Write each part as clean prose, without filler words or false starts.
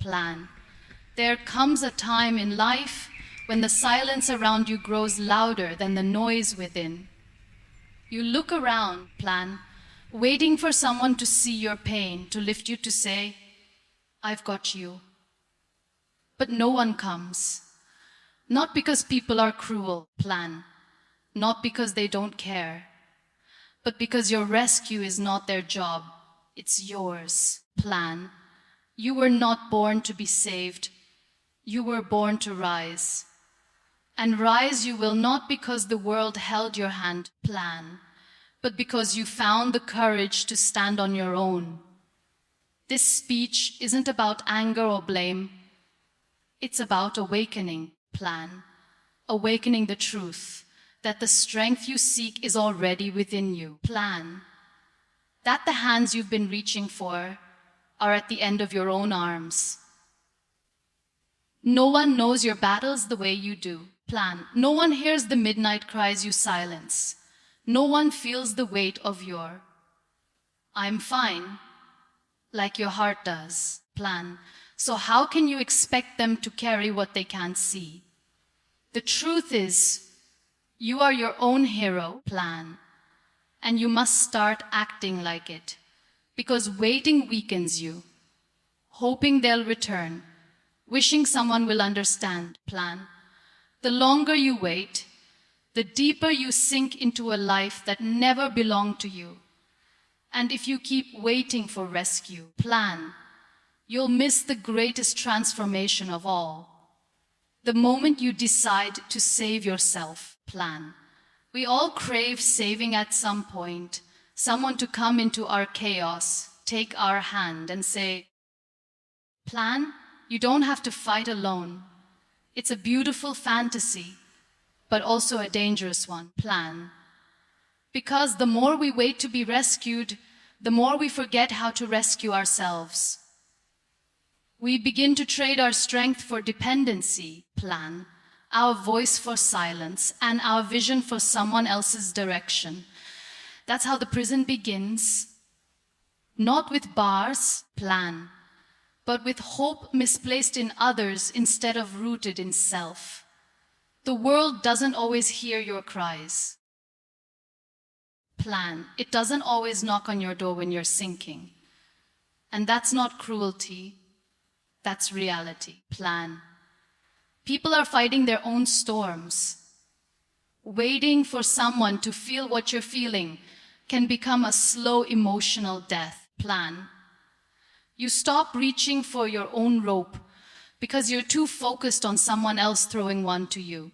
plan. There comes a time in life when the silence around you grows louder than the noise within. You look around, plan, waiting for someone to see your pain, to lift you, to say, "I've got you." But no one comes. Not because people are cruel, plan. Not because they don't care. But because your rescue is not their job. It's yours, plan. You were not born to be saved. You were born to rise. And rise you will not because the world held your hand, plan, but because you found the courage to stand on your own. This speech isn't about anger or blame. It's about awakening, plan. Awakening the truth that the strength you seek is already within you, plan. That the hands you've been reaching for are at the end of your own arms. No one knows your battles the way you do, plan. No one hears the midnight cries you silence. No one feels the weight of your "I'm fine" like your heart does, plan. So how can you expect them to carry what they can't see? The truth is, you are your own hero, plan, and you must start acting like it, because waiting weakens you. Hoping they'll return, wishing someone will understand, plan. The longer you wait, the deeper you sink into a life that never belonged to you. And if you keep waiting for rescue, plan, you'll miss the greatest transformation of all. The moment you decide to save yourself, plan. We all crave saving at some point, someone to come into our chaos, take our hand and say, "Plan, you don't have to fight alone." It's a beautiful fantasy, but also a dangerous one, plan. Because the more we wait to be rescued, the more we forget how to rescue ourselves. We begin to trade our strength for dependency, plan, our voice for silence, and our vision for someone else's direction. That's how the prison begins. Not with bars, plan, but with hope misplaced in others instead of rooted in self. The world doesn't always hear your cries, plan. It doesn't always knock on your door when you're sinking. And that's not cruelty. That's reality, plan. People are fighting their own storms. Waiting for someone to feel what you're feeling can become a slow emotional death, plan. You stop reaching for your own rope because you're too focused on someone else throwing one to you.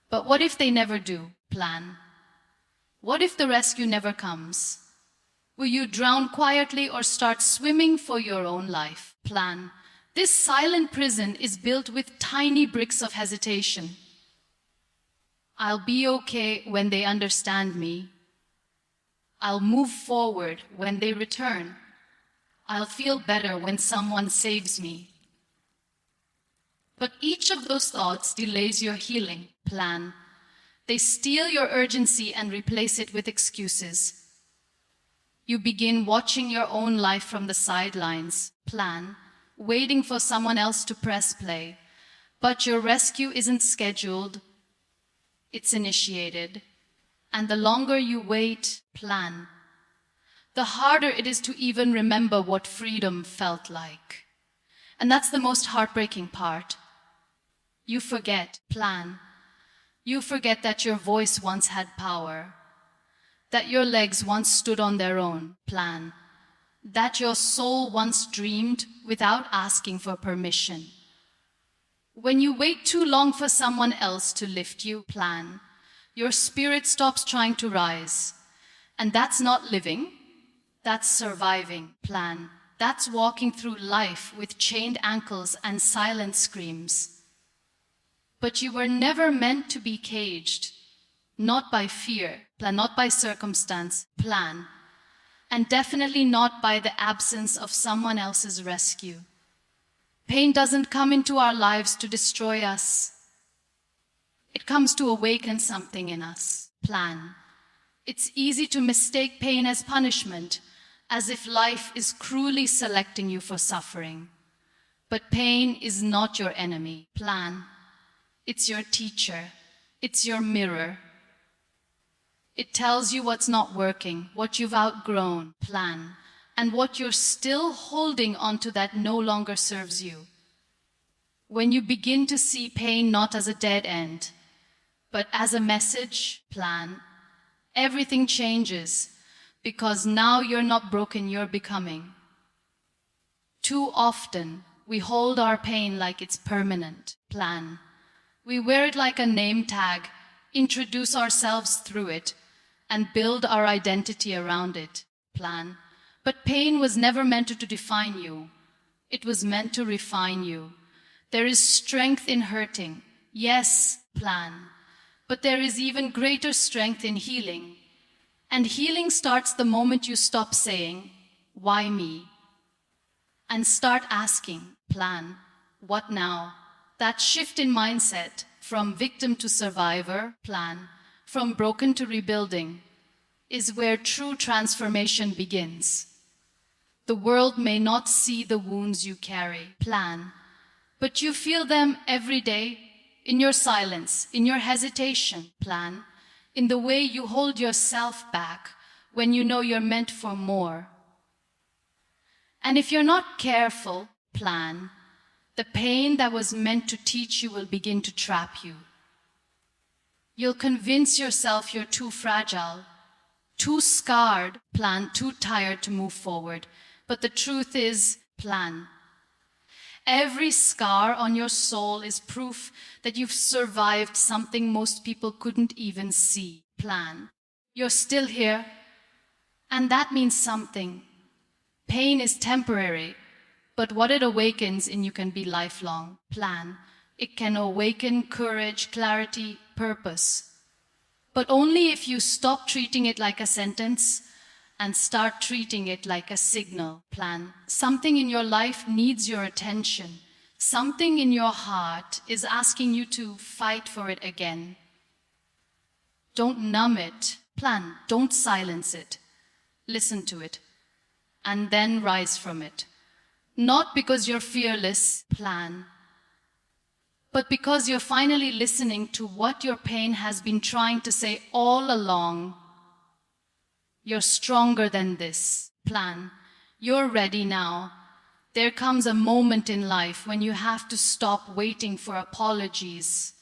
But what if they never do, plan? What if the rescue never comes? Will you drown quietly or start swimming for your own life, plan? This silent prison is built with tiny bricks of hesitation. I'll be okay when they understand me. I'll move forward when they return. I'll feel better when someone saves me. But each of those thoughts delays your healing, plan. They steal your urgency and replace it with excuses. You begin watching your own life from the sidelines, plan, waiting for someone else to press play. But your rescue isn't scheduled, it's initiated. And the longer you wait, plan, the harder it is to even remember what freedom felt like. And that's the most heartbreaking part. You forget, plan. You forget that your voice once had power, that your legs once stood on their own, plan, that your soul once dreamed without asking for permission. When you wait too long for someone else to lift you, plan, your spirit stops trying to rise. And that's not living, that's surviving, plan. That's walking through life with chained ankles and silent screams. But you were never meant to be caged. Not by fear, plan, not by circumstance, plan, and definitely not by the absence of someone else's rescue. Pain doesn't come into our lives to destroy us. It comes to awaken something in us, plan. It's easy to mistake pain as punishment, as if life is cruelly selecting you for suffering. But pain is not your enemy. Plan. It's your teacher. It's your mirror. It tells you what's not working, what you've outgrown. Plan. And what you're still holding onto that no longer serves you. When you begin to see pain not as a dead end, but as a message, plan, everything changes, because now you're not broken, you're becoming. Too often, we hold our pain like it's permanent. Plan. We wear it like a name tag, introduce ourselves through it, and build our identity around it. Plan. But pain was never meant to define you. It was meant to refine you. There is strength in hurting. Yes, plan. But there is even greater strength in healing. And healing starts the moment you stop saying, "Why me?" and start asking, plan, "What now?" That shift in mindset, from victim to survivor, plan, from broken to rebuilding, is where true transformation begins. The world may not see the wounds you carry, plan, but you feel them every day, in your silence, in your hesitation, plan, in the way you hold yourself back when you know you're meant for more. And if you're not careful, plan, the pain that was meant to teach you will begin to trap you. You'll convince yourself you're too fragile, too scarred, plan, too tired to move forward. But the truth is, plan. Every scar on your soul is proof that you've survived something most people couldn't even see. Plan. You're still here, and that means something. Pain is temporary, but what it awakens in you can be lifelong. Plan. It can awaken courage, clarity, purpose. But only if you stop treating it like a sentence and start treating it like a signal. Plan. Something in your life needs your attention. Something in your heart is asking you to fight for it again. Don't numb it. Plan. Don't silence it. Listen to it. And then rise from it. Not because you're fearless, plan, but because you're finally listening to what your pain has been trying to say all along. You're stronger than this, plan. You're ready now. There comes a moment in life when you have to stop waiting for apologies,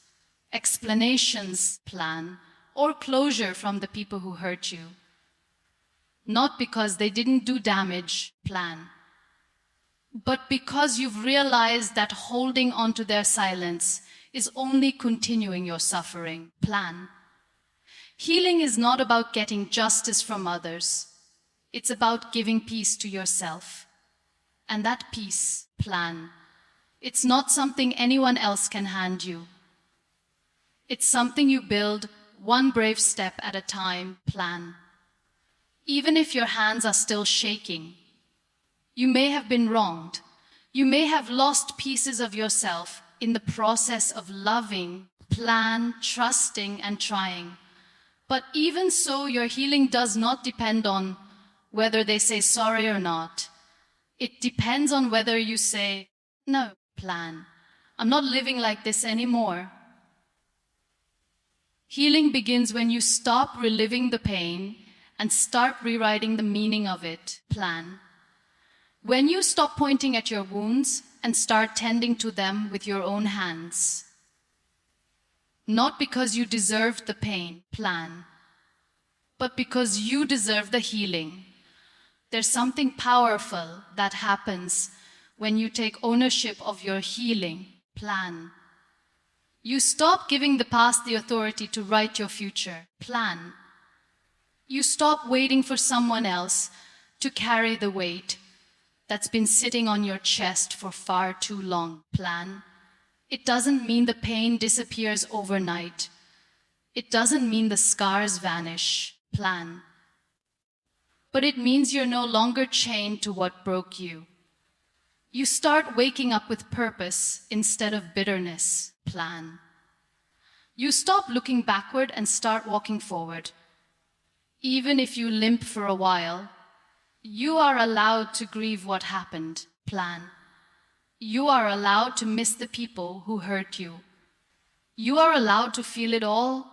explanations, plan, or closure from the people who hurt you. Not because they didn't do damage, plan, but because you've realized that holding on to their silence is only continuing your suffering. Plan. Healing is not about getting justice from others. It's about giving peace to yourself. And that peace, plan, it's not something anyone else can hand you. It's something you build one brave step at a time, plan. Even if your hands are still shaking, you may have been wronged. You may have lost pieces of yourself in the process of loving, plan, trusting, and trying. But even so, your healing does not depend on whether they say sorry or not. It depends on whether you say, "No, plan, I'm not living like this anymore." Healing begins when you stop reliving the pain and start rewriting the meaning of it, plan. When you stop pointing at your wounds and start tending to them with your own hands. Not because you deserved the pain, plan, but because you deserve the healing. There's something powerful that happens when you take ownership of your healing, plan. You stop giving the past the authority to write your future, plan. You stop waiting for someone else to carry the weight that's been sitting on your chest for far too long, plan. It doesn't mean the pain disappears overnight. It doesn't mean the scars vanish, plan. But it means you're no longer chained to what broke you. You start waking up with purpose instead of bitterness, plan. You stop looking backward and start walking forward. Even if you limp for a while, You are allowed to grieve what happened. Plan. You are allowed to miss the people who hurt you. You are allowed to feel it all,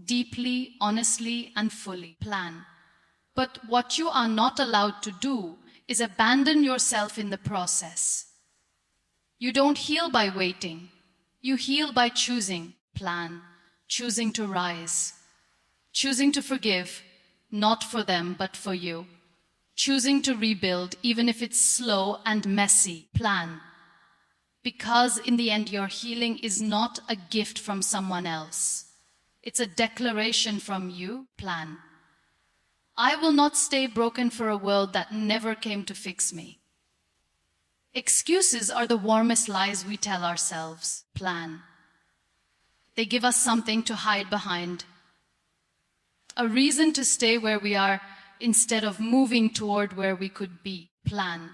deeply, honestly, and fully. Plan. But what you are not allowed to do is abandon yourself in the process. You don't heal by waiting. You heal by choosing. Plan. Choosing to rise. Choosing to forgive, not for them, but for you. Choosing to rebuild, even if it's slow and messy. Plan. Because in the end, your healing is not a gift from someone else. It's a declaration from you. Plan. I will not stay broken for a world that never came to fix me. Excuses are the warmest lies we tell ourselves. Plan. They give us something to hide behind. A reason to stay where we are instead of moving toward where we could be. Plan.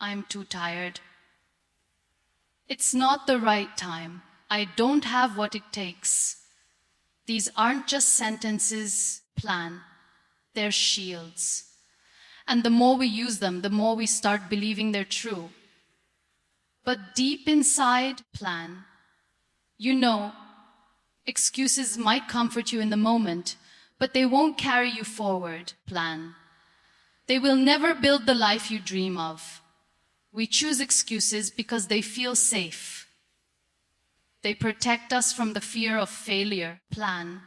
I'm too tired. It's not the right time. I don't have what it takes. These aren't just sentences. Plan. They're shields. And the more we use them, the more we start believing they're true. But deep inside, plan. You know, excuses might comfort you in the moment, but they won't carry you forward. Plan. They will never build the life you dream of. We choose excuses because they feel safe. They protect us from the fear of failure. Plan.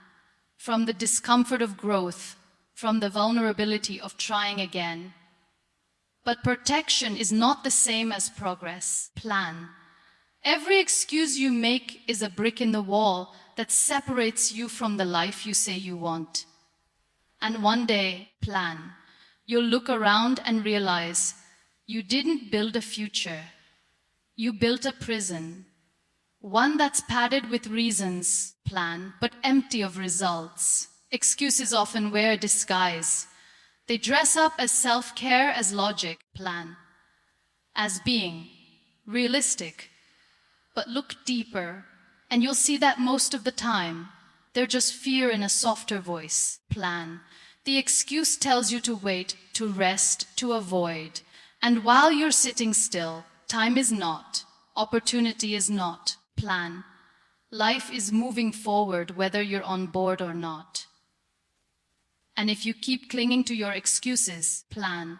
From the discomfort of growth. From the vulnerability of trying again. But protection is not the same as progress. Plan. Every excuse you make is a brick in the wall that separates you from the life you say you want. And one day, plan. You'll look around and realize you didn't build a future. You built a prison. One that's padded with reasons, plan, but empty of results. Excuses often wear a disguise. They dress up as self-care, as logic, plan, as being realistic. But look deeper, and you'll see that most of the time, they're just fear in a softer voice. Plan. The excuse tells you to wait, to rest, to avoid. And while you're sitting still, time is not, opportunity is not. Plan. Life is moving forward whether you're on board or not. And if you keep clinging to your excuses, plan,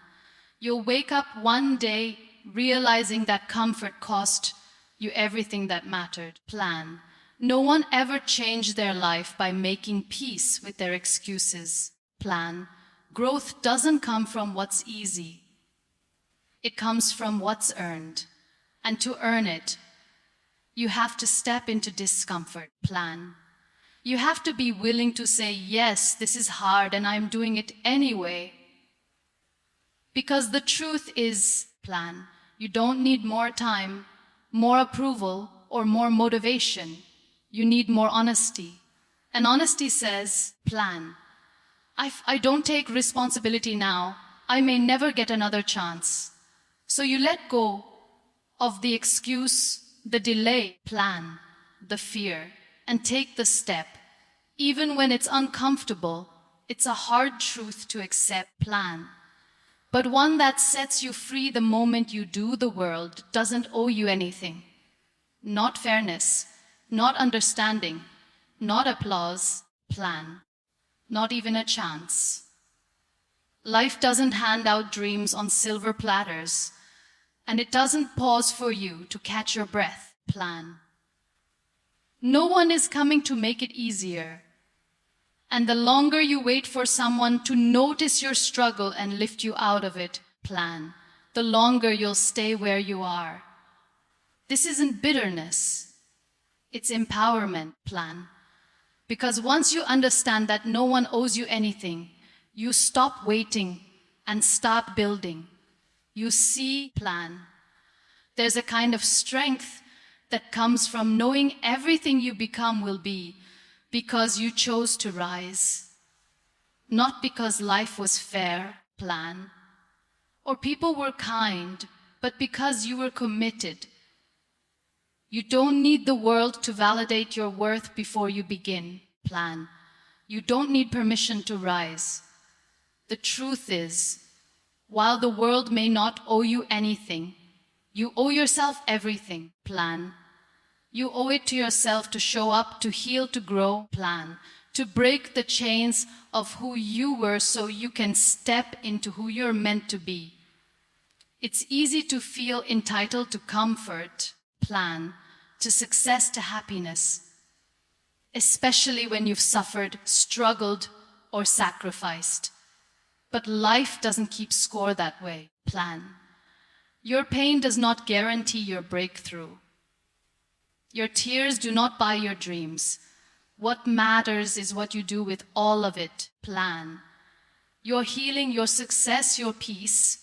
you'll wake up one day realizing that comfort cost you everything that mattered. Plan. No one ever changed their life by making peace with their excuses. Plan. Growth doesn't come from what's easy. It comes from what's earned. And to earn it, you have to step into discomfort. Plan. You have to be willing to say, yes, this is hard and I'm doing it anyway. Because the truth is, plan, you don't need more time, more approval, or more motivation. You need more honesty. And honesty says, plan, I don't take responsibility now. I may never get another chance. So you let go of the excuse, the delay, plan, the fear, and take the step. Even when it's uncomfortable, it's a hard truth to accept. Plan. But one that sets you free the moment you do. The world doesn't owe you anything. Not fairness, not understanding, not applause. Plan. Not even a chance. Life doesn't hand out dreams on silver platters, and it doesn't pause for you to catch your breath. Plan. No one is coming to make it easier. And the longer you wait for someone to notice your struggle and lift you out of it, plan, the longer you'll stay where you are. This isn't bitterness. It's empowerment. Plan. Because once you understand that no one owes you anything, you stop waiting and start building. You see, plan. There's a kind of strength that comes from knowing everything you become will be because you chose to rise. Not because life was fair, plan, or people were kind, but because you were committed. You don't need the world to validate your worth before you begin. Plan. You don't need permission to rise. The truth is, While the world may not owe you anything, you owe yourself everything. Plan. You owe it to yourself to show up, to heal, to grow. Plan. To break the chains of who you were so you can step into who you're meant to be. It's easy to feel entitled to comfort. Plan. To success, to happiness. Especially when you've suffered, struggled, or sacrificed. But life doesn't keep score that way. Plan. Your pain does not guarantee your breakthrough. Your tears do not buy your dreams. What matters is what you do with all of it. Plan. Your healing, your success, your peace,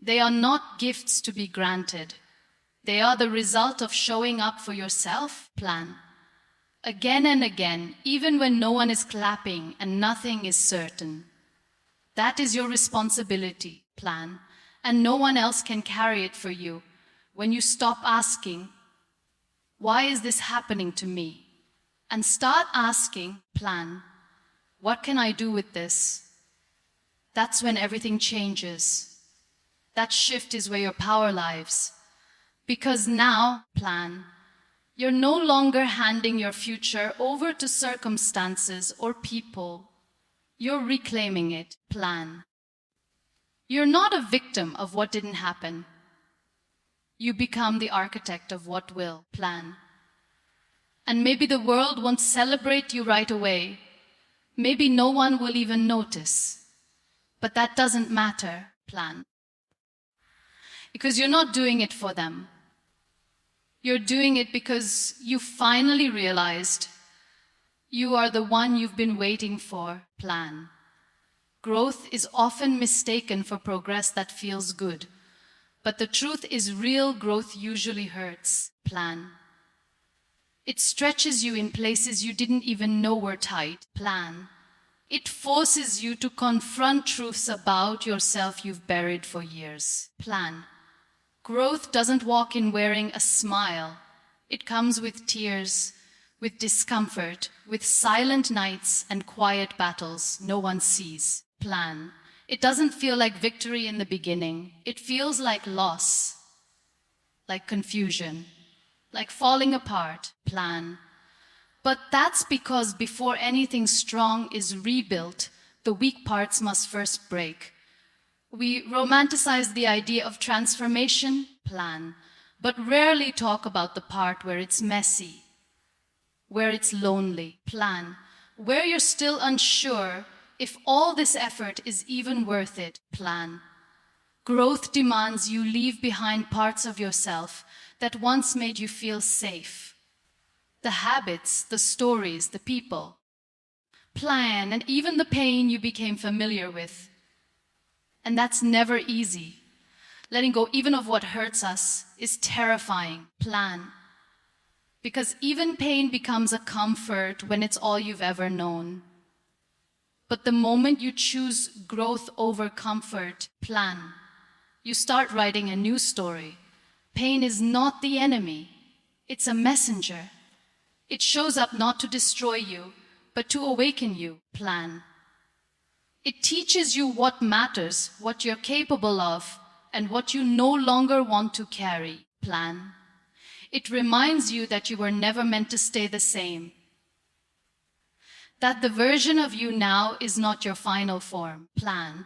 they are not gifts to be granted. They are the result of showing up for yourself. Plan. Again and again, even when no one is clapping and nothing is certain. That is your responsibility. Plan. And no one else can carry it for you. When you stop asking, why is this happening to me? And start asking, plan, what can I do with this? That's when everything changes. That shift is where your power lies. Because now, plan, you're no longer handing your future over to circumstances or people. You're reclaiming it. Plan. You're not a victim of what didn't happen. You become the architect of what will. Plan. And maybe the world won't celebrate you right away. Maybe no one will even notice. But that doesn't matter. Plan. Because you're not doing it for them. You're doing it because you finally realized you are the one you've been waiting for. Plan. Growth is often mistaken for progress that feels good. But the truth is, real growth usually hurts. Plan. It stretches you in places you didn't even know were tight. Plan. It forces you to confront truths about yourself you've buried for years. Plan. Growth doesn't walk in wearing a smile. It comes with tears, with discomfort, with silent nights and quiet battles no one sees. Plan. It doesn't feel like victory in the beginning. It feels like loss, like confusion, like falling apart. Plan. But that's because before anything strong is rebuilt, the weak parts must first break. We romanticize the idea of transformation. Plan. But rarely talk about the part where it's messy, where it's lonely. Plan. Where you're still unsure if all this effort is even worth it. Plan. Growth demands you leave behind parts of yourself that once made you feel safe. The habits, the stories, the people. Plan, and even the pain you became familiar with. And that's never easy. Letting go even of what hurts us is terrifying. Plan. Because even pain becomes a comfort when it's all you've ever known. But the moment you choose growth over comfort, plan, you start writing a new story. Pain is not the enemy. It's a messenger. It shows up not to destroy you, but to awaken you. Plan. It teaches you what matters, what you're capable of, and what you no longer want to carry. Plan. It reminds you that you were never meant to stay the same. That the version of you now is not your final form. Plan.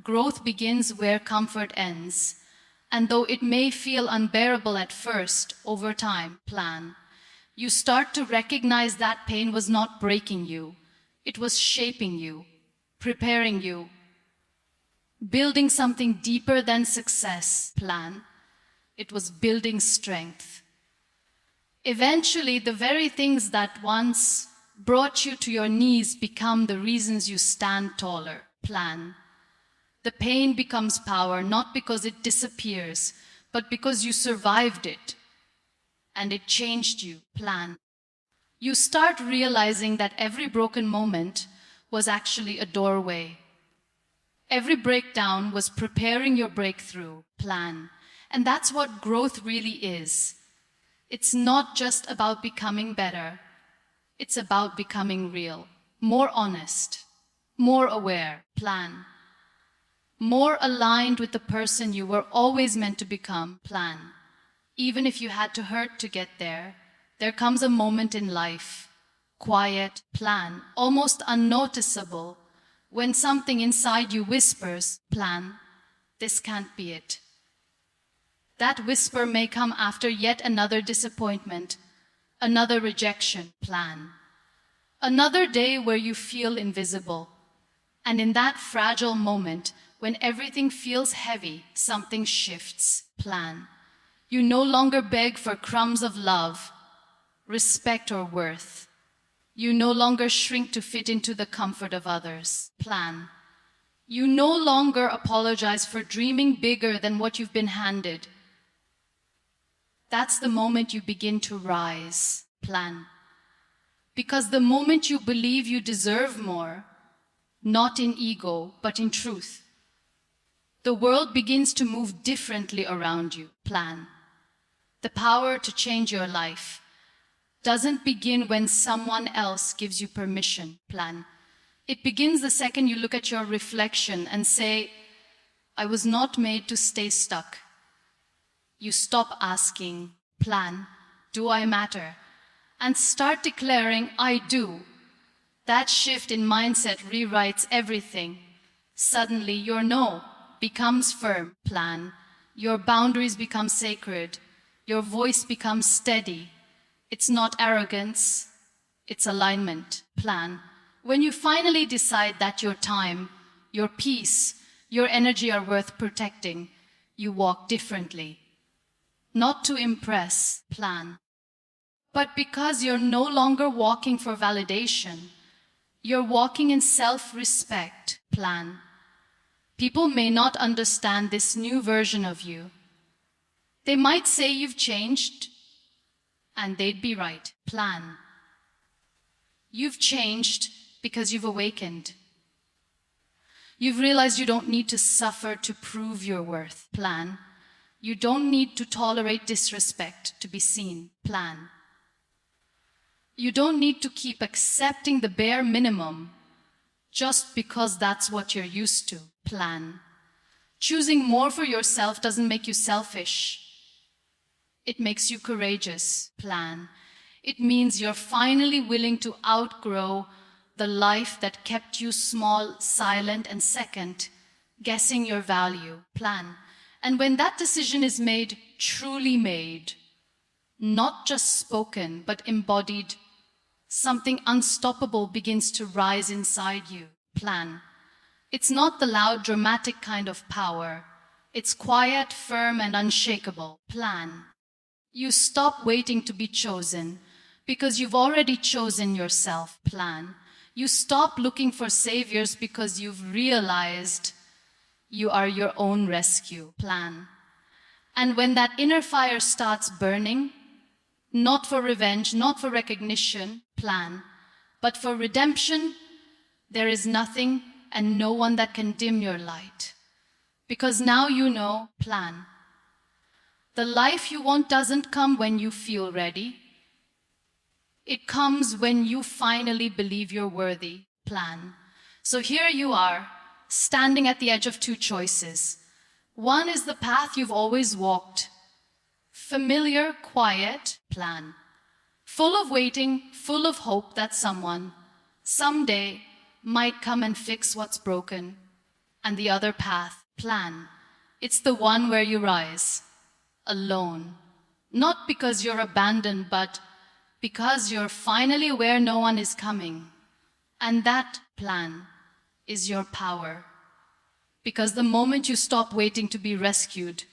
Growth begins where comfort ends. And though it may feel unbearable at first, over time, plan, you start to recognize that pain was not breaking you. It was shaping you, preparing you, building something deeper than success. Plan. It was building strength. Eventually, the very things that once brought you to your knees become the reasons you stand taller. Plan. The pain becomes power, not because it disappears, but because you survived it. And it changed you. Plan. You start realizing that every broken moment was actually a doorway. Every breakdown was preparing your breakthrough. Plan. And that's what growth really is. It's not just about becoming better. It's about becoming real, more honest, more aware. Plan. more aligned with the person you were always meant to become. Plan. Even if you had to hurt to get there, there comes a moment in life, quiet, plan, almost unnoticeable, when something inside you whispers, plan, this can't be it. That whisper may come after yet another disappointment, another rejection, plan. Another day where you feel invisible. And in that fragile moment, when everything feels heavy, something shifts, plan. You no longer beg for crumbs of love, respect, or worth. You no longer shrink to fit into the comfort of others, plan. You no longer apologize for dreaming bigger than what you've been handed. That's the moment you begin to rise, plan. Because the moment you believe you deserve more, not in ego, but in truth, the world begins to move differently around you, plan. The power to change your life doesn't begin when someone else gives you permission, plan. It begins the second you look at your reflection and say, I was not made to stay stuck. You stop asking, plan, do I matter? And start declaring, I do. That shift in mindset rewrites everything. Suddenly, your no becomes firm, plan. Your boundaries become sacred. Your voice becomes steady. It's not arrogance, it's alignment, plan. When you finally decide that your time, your peace, your energy are worth protecting, you walk differently. Not to impress, plan, but because you're no longer walking for validation. You're walking in self-respect, plan. People may not understand this new version of you. They might say you've changed, and they'd be right, plan. You've changed because you've awakened. You've realized you don't need to suffer to prove your worth, plan. You don't need to tolerate disrespect to be seen, plan. You don't need to keep accepting the bare minimum just because that's what you're used to, plan. Choosing more for yourself doesn't make you selfish. It makes you courageous, plan. It means you're finally willing to outgrow the life that kept you small, silent, and second, guessing your value, plan. And when that decision is made, truly made, not just spoken, but embodied, something unstoppable begins to rise inside you, plan. It's not the loud, dramatic kind of power. It's quiet, firm, and unshakable, plan. You stop waiting to be chosen because you've already chosen yourself, plan. You stop looking for saviors because you've realized you are your own rescue, plan. And when that inner fire starts burning, not for revenge, not for recognition, plan, but for redemption, there is nothing and no one that can dim your light. Because now you know, plan. The life you want doesn't come when you feel ready. It comes when you finally believe you're worthy, plan. So here you are, standing at the edge of two choices. One is the path you've always walked. Familiar, quiet, plan. Full of waiting, full of hope that someone, someday, might come and fix what's broken. And the other path, plan. It's the one where you rise, alone. Not because you're abandoned, but because you're finally aware no one is coming. And that, plan, is your power. Because the moment you stop waiting to be rescued,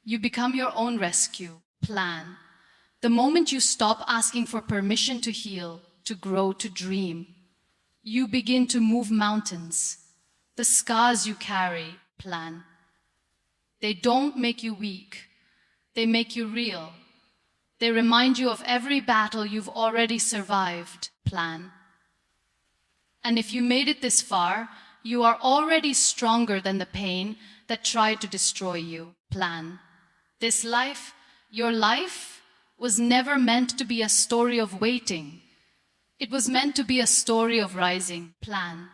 you become your own rescue, plan. The moment you stop asking for permission to heal, to grow, to dream, you begin to move mountains. The scars you carry, plan. They don't make you weak. They make you real. They remind you of every battle you've already survived, plan. And if you made it this far, you are already stronger than the pain that tried to destroy you, plan. This life, your life, was never meant to be a story of waiting. It was meant to be a story of rising, plan,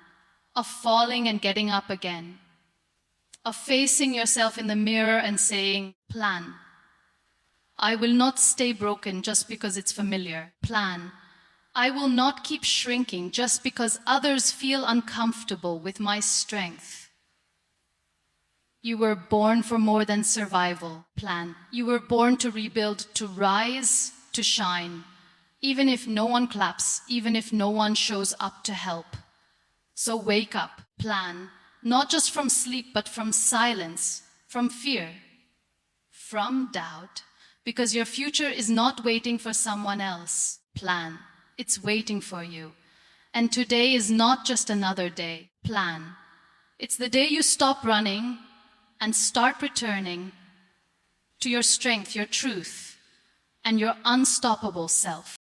of falling and getting up again. of facing yourself in the mirror and saying, plan. I will not stay broken just because it's familiar. Plan. I will not keep shrinking just because others feel uncomfortable with my strength. You were born for more than survival. Plan. You were born to rebuild, to rise, to shine. Even if no one claps, even if no one shows up to help. So wake up. Plan. Not just from sleep, but from silence, from fear, from doubt. Because your future is not waiting for someone else. Plan. It's waiting for you. And today is not just another day. Plan. It's the day you stop running and start returning to your strength, your truth, and your unstoppable self.